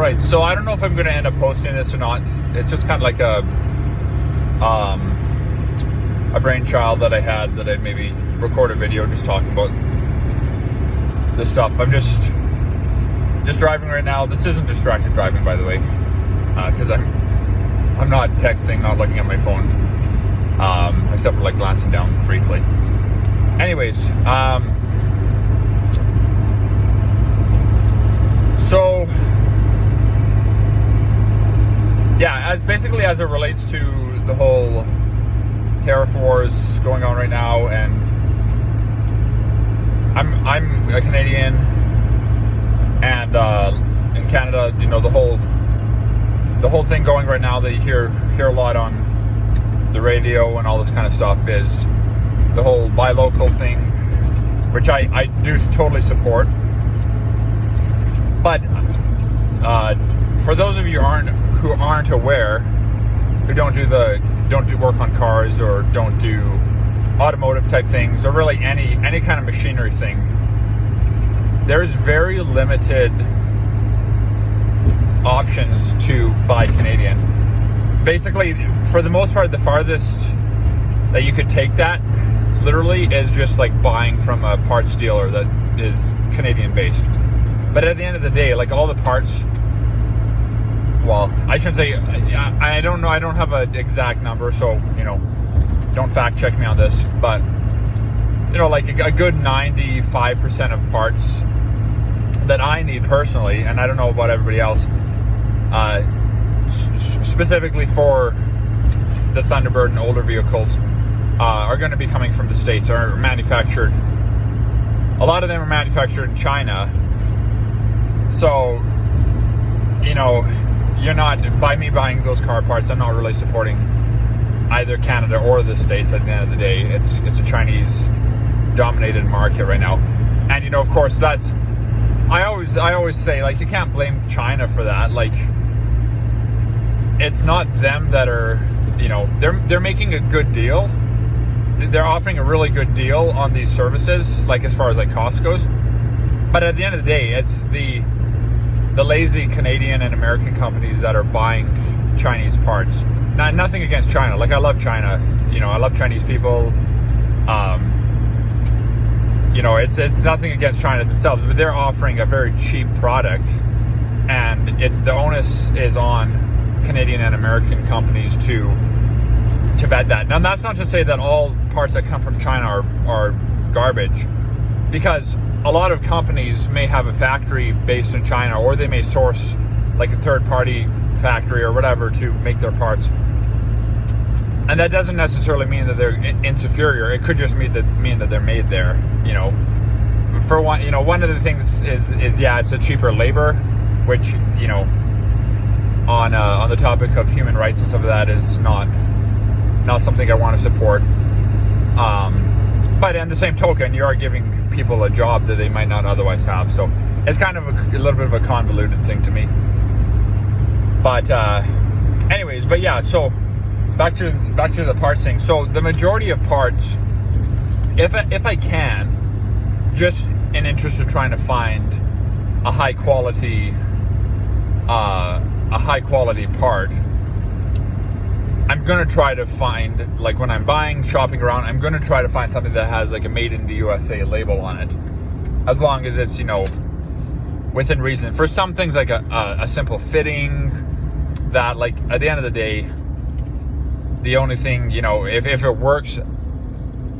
Alright, so I don't know if I'm going to end up posting this or not. It's just kind of like a brainchild that I had, that I'd maybe record a video just talking about this stuff. I'm just driving right now. This isn't distracted driving, by the way, because I'm not texting, not looking at my phone, except for like glancing down briefly. Anyways, so yeah, as it relates to the whole tariff wars going on right now, and I'm a Canadian, and in Canada, you know, the whole thing going right now that you hear a lot on the radio and all this kind of stuff is the whole buy local thing, which I do totally support. But for those of you who aren't aware, who don't do work on cars, or don't do automotive type things, or really any kind of machinery thing, there's very limited options to buy Canadian. Basically, for the most part, the farthest that you could take that literally is just like buying from a parts dealer that is Canadian based. But at the end of the day, like all the parts, well, I shouldn't say, I don't know, I don't have an exact number, so, you know, don't fact check me on this, but, you know, like a good 95% of parts that I need personally, and I don't know about everybody else, specifically for the Thunderbird and older vehicles, are going to be coming from the States, or manufactured. A lot of them are manufactured in China. So, you know, you're not, by me buying those car parts, I'm not really supporting either Canada or the States. At the end of the day, it's a Chinese dominated market right now. And, you know, of course, that's, I always say, like, you can't blame China for that. Like, it's not them that are, you know, they're making a good deal. They're offering a really good deal on these services, like as far as like cost goes. But at the end of the day, it's the lazy Canadian and American companies that are buying Chinese parts. Now, nothing against China. Like, I love China. You know, I love Chinese people. You know, it's nothing against China themselves, but they're offering a very cheap product, and the onus is on Canadian and American companies to vet that. Now, that's not to say that all parts that come from China are garbage, because a lot of companies may have a factory based in China, or they may source like a third-party factory or whatever to make their parts. And that doesn't necessarily mean that they're inferior. It could just mean that they're made there. You know, for one, you know, one of the things is yeah, it's a cheaper labor, which, you know, on the topic of human rights and stuff like that, is not something I want to support. But in the same token, you are giving people a job that they might not otherwise have. So it's kind of a little bit of a convoluted thing to me. But anyways, but yeah, so back to the parts thing. So the majority of parts, if I can, just in interest of trying to find a high quality part, I'm going to try to find, like when I'm shopping around, I'm going to try to find something that has like a made in the USA label on it, as long as it's, you know, within reason. For some things, like a simple fitting, that, like, at the end of the day, the only thing, you know, if it works,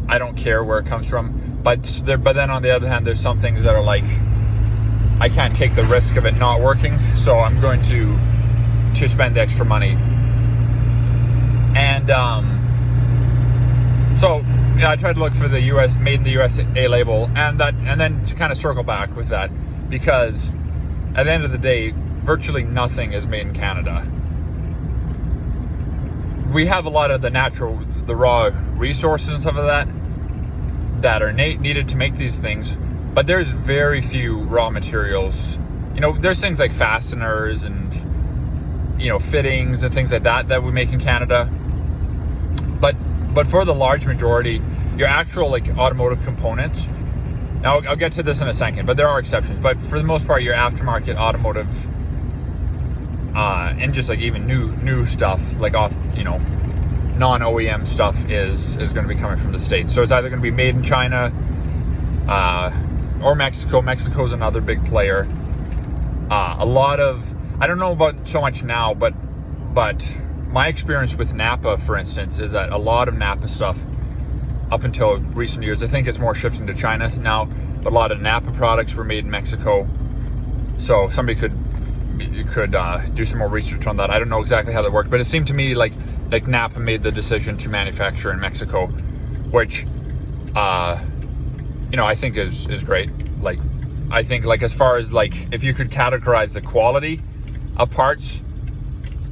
I don't care where it comes from. But then on the other hand, there's some things that are like, I can't take the risk of it not working, so I'm going to spend extra money. And so yeah, I tried to look for the US made in the USA label, and then to kind of circle back with that, because at the end of the day, virtually nothing is made in Canada. We have a lot of the raw resources and stuff like that are needed to make these things, but there's very few raw materials. You know, there's things like fasteners and, you know, fittings and things like that we make in Canada. But for the large majority, your actual like automotive components, now I'll get to this in a second, but there are exceptions, but for the most part, your aftermarket automotive and just like even new stuff, like off, non-OEM stuff is going to be coming from the States. So it's either going to be made in China or Mexico. Mexico's another big player. A lot of, I don't know about so much now, but my experience with Napa, for instance, is that a lot of Napa stuff up until recent years, I think it's more shifting to China now, but a lot of Napa products were made in Mexico. So somebody could do some more research on that. I don't know exactly how that worked, but it seemed to me like Napa made the decision to manufacture in Mexico, which I think is great. Like, I think, like, as far as like if you could categorize the quality of parts,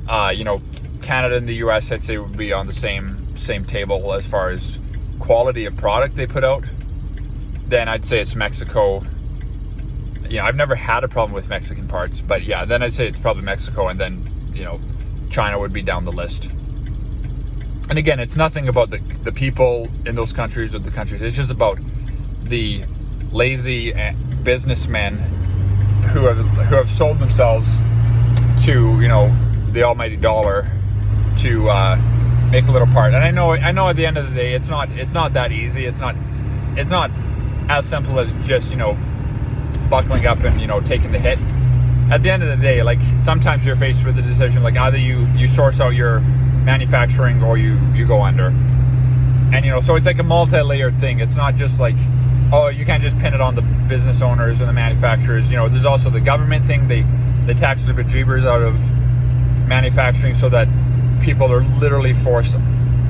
Canada and the US, I'd say, would be on the same table as far as quality of product they put out. Then I'd say it's Mexico. I've never had a problem with Mexican parts, but yeah, then I'd say it's probably Mexico, and then China would be down the list. And again, it's nothing about the people in those countries or the countries. It's just about the lazy businessmen who have sold themselves to the almighty dollar to make a little part. And I know at the end of the day, it's not that easy. It's not as simple as just buckling up and taking the hit. At the end of the day, like, sometimes you're faced with a decision, like either you source out your manufacturing or you go under. And so it's like a multi-layered thing. It's not just like, oh, you can't just pin it on the business owners and the manufacturers. There's also the government thing. They tax the bejeebers out of manufacturing, so that people are literally forced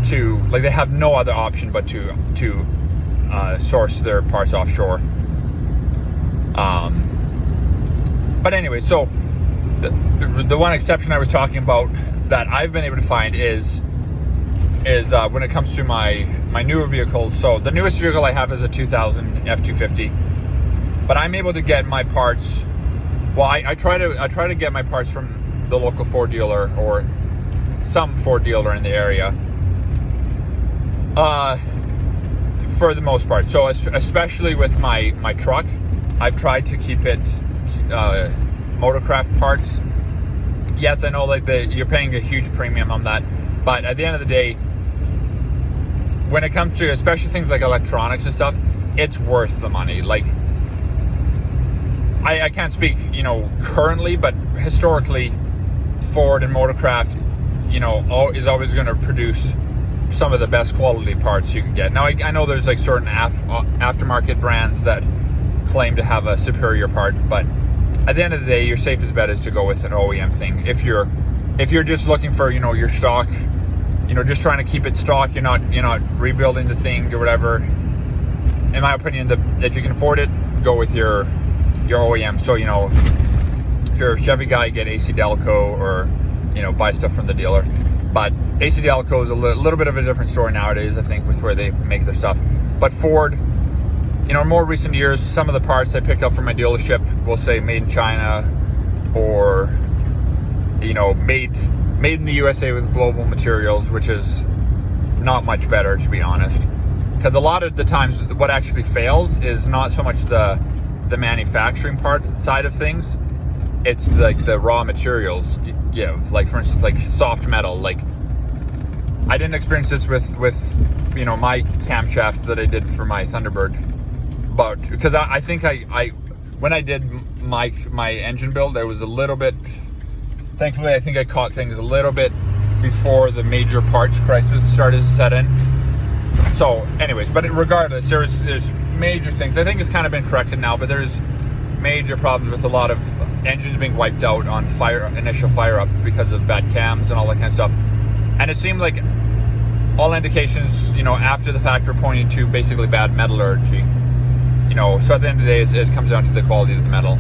to, like, they have no other option but to source their parts offshore. But anyway, so the one exception I was talking about that I've been able to find is when it comes to my newer vehicles. So the newest vehicle I have is a 2000 F-250, but I'm able to get my parts. Well, I try to get my parts from the local Ford dealer or some Ford dealer in the area. For the most part. So especially with my truck, I've tried to keep it motorcraft parts. Yes, I know, like, you're paying a huge premium on that, but at the end of the day, when it comes to especially things like electronics and stuff, it's worth the money. Like, I can't speak currently, but historically, Ford and Motorcraft is always going to produce some of the best quality parts you can get. Now, I know there's like certain aftermarket brands that claim to have a superior part, but at the end of the day, your safest bet is to go with an OEM thing. If you're just looking for your stock, just trying to keep it stock, you're not rebuilding the thing or whatever. In my opinion, if you can afford it, go with your OEM. So if you're a Chevy guy, get AC Delco or buy stuff from the dealer. But AC Delco is a little bit of a different story nowadays, I think, with where they make their stuff. But Ford, in more recent years, some of the parts I picked up from my dealership will say made in China or made in the USA with global materials, which is not much better, to be honest. Because a lot of the times what actually fails is not so much the manufacturing part side of things. It's like the raw materials give. Like, for instance, like soft metal. Like, I didn't experience this with my camshaft that I did for my Thunderbird, but because I think I when I did my engine build, there was a little bit. Thankfully, I think I caught things a little bit before the major parts crisis started to set in. So, anyways, but regardless, there's major things. I think it's kind of been corrected now, but there's major problems with a lot of engines being wiped out on initial fire up because of bad cams and all that kind of stuff. And it seemed like all indications, after the fact, were pointing to basically bad metallurgy. So at the end of the day, it comes down to the quality of the metal.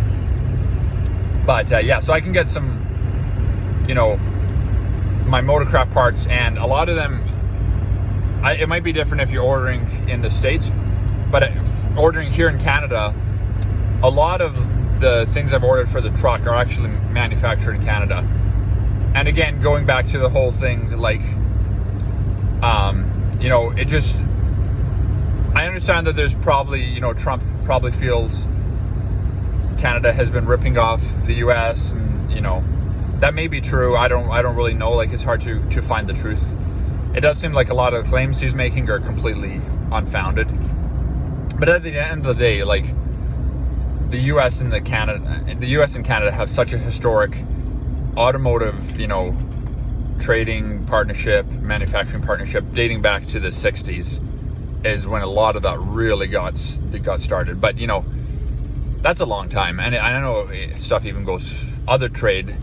But yeah, so I can get some, my Motorcraft parts, and a lot of them, it might be different if you're ordering in the States, but ordering here in Canada, a lot of the things I've ordered for the truck are actually manufactured in Canada. And again, going back to the whole thing, like, it just, I understand that there's probably, Trump probably feels Canada has been ripping off the US and, that may be true. I don't really know. Like, it's hard to find the truth. It does seem like a lot of the claims he's making are completely unfounded. But at the end of the day, like, the U.S. and Canada have such a historic automotive, trading partnership, manufacturing partnership dating back to the 60s is when a lot of that really got started. But that's a long time, and I know stuff even goes other trade.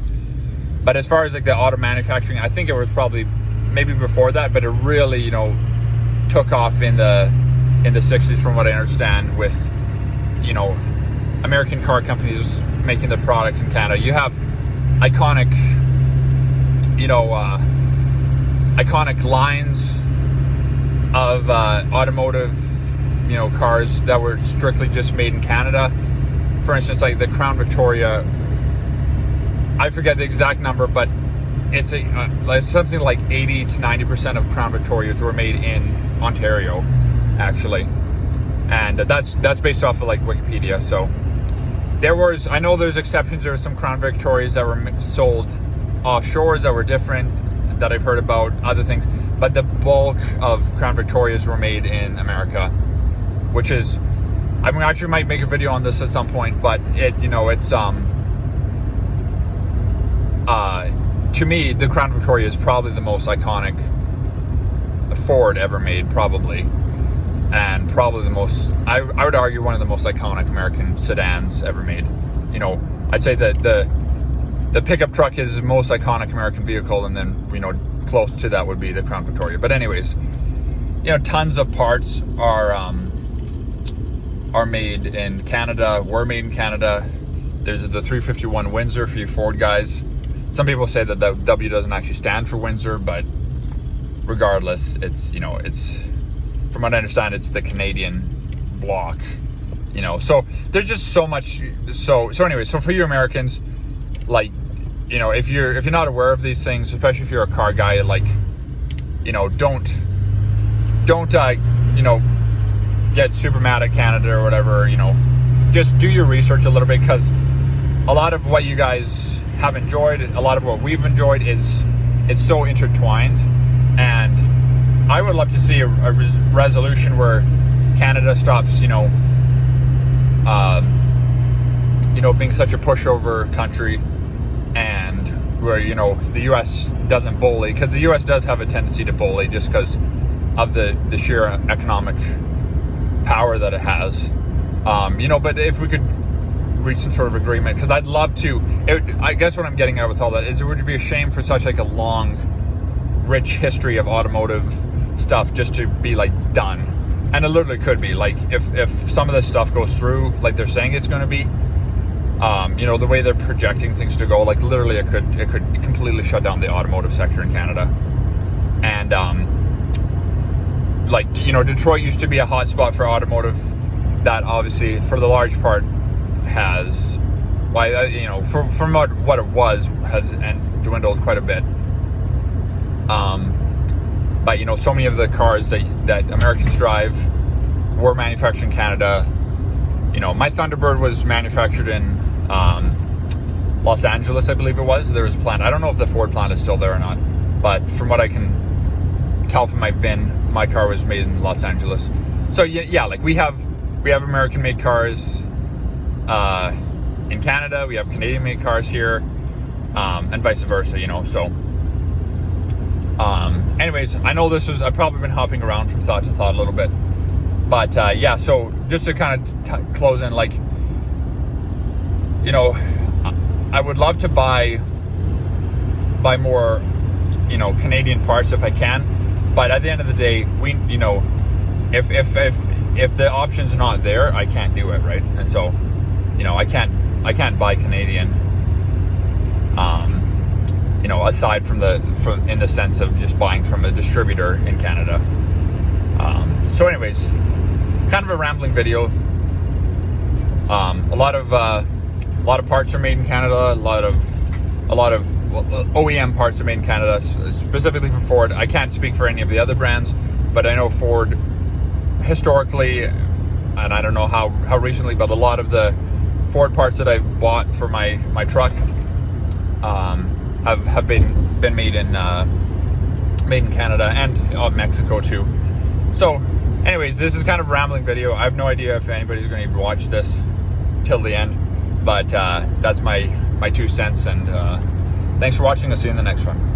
But as far as like the auto manufacturing, I think it was probably maybe before that, but it really took off in the 60s, from what I understand, with American car companies making the product in Canada. You have iconic lines of automotive cars that were strictly just made in Canada. For instance, like the Crown Victoria, I forget the exact number, but it's like something like 80 to 90% of Crown Victorias were made in Ontario, actually, and that's based off of like Wikipedia. So I know there's exceptions. There were some Crown Victorias that were sold offshores that were different, that I've heard about, other things, but the bulk of Crown Victorias were made in America, which is, I actually might make a video on this at some point, but to me, the Crown Victoria is probably the most iconic Ford ever made, probably, and probably the most, I would argue, one of the most iconic American sedans ever made. I'd say that the pickup truck is the most iconic American vehicle, and then close to that would be the Crown Victoria. But anyways, tons of parts are made in Canada, were made in Canada. There's the 351 Windsor for you Ford guys. Some people say that the W doesn't actually stand for Windsor, but regardless, it's from what I understand, it's the Canadian block. So there's just so much. So anyway, so for you Americans, like, if you're not aware of these things, especially if you're a car guy, like, don't get super mad at Canada or whatever. Just do your research a little bit, because a lot of what you guys have enjoyed, a lot of what we've enjoyed is so intertwined, and I would love to see a resolution where Canada stops being such a pushover country, and where the US doesn't bully, because the US does have a tendency to bully just because of the sheer economic power that it has. But if we could reach some sort of agreement, because I'd love to. I guess what I'm getting at with all that is it would be a shame for such like a long, rich history of automotive stuff just to be like done. And it literally could be, like, if some of this stuff goes through like they're saying it's going to be, the way they're projecting things to go, like literally it could completely shut down the automotive sector in Canada. And Detroit used to be a hot spot for automotive, that obviously for the large part has, from what it was, has dwindled quite a bit. But so many of the cars that Americans drive were manufactured in Canada. My Thunderbird was manufactured in Los Angeles, I believe it was. There was a plant. I don't know if the Ford plant is still there or not, but from what I can tell from my VIN, my car was made in Los Angeles. So yeah, like we have American-made cars in Canada. We have Canadian-made cars here, and vice versa. So. Anyways, I know I've probably been hopping around from thought to thought a little bit, but yeah, so just to kind of close in, like, I would love to buy more, Canadian parts if I can, but at the end of the day, if the option's not there, I can't do it, right? And so, I can't buy Canadian, aside from in the sense of just buying from a distributor in Canada. So anyways, kind of a rambling video. A lot of parts are made in Canada. A lot of OEM parts are made in Canada, specifically for Ford. I can't speak for any of the other brands, but I know Ford historically, and I don't know how recently, but a lot of the Ford parts that I've bought for my truck have been made in Canada and Mexico too. So anyways, this is kind of a rambling video. I have no idea if anybody's going to even watch this till the end, but that's my 2 cents, and thanks for watching. I'll see you in the next one.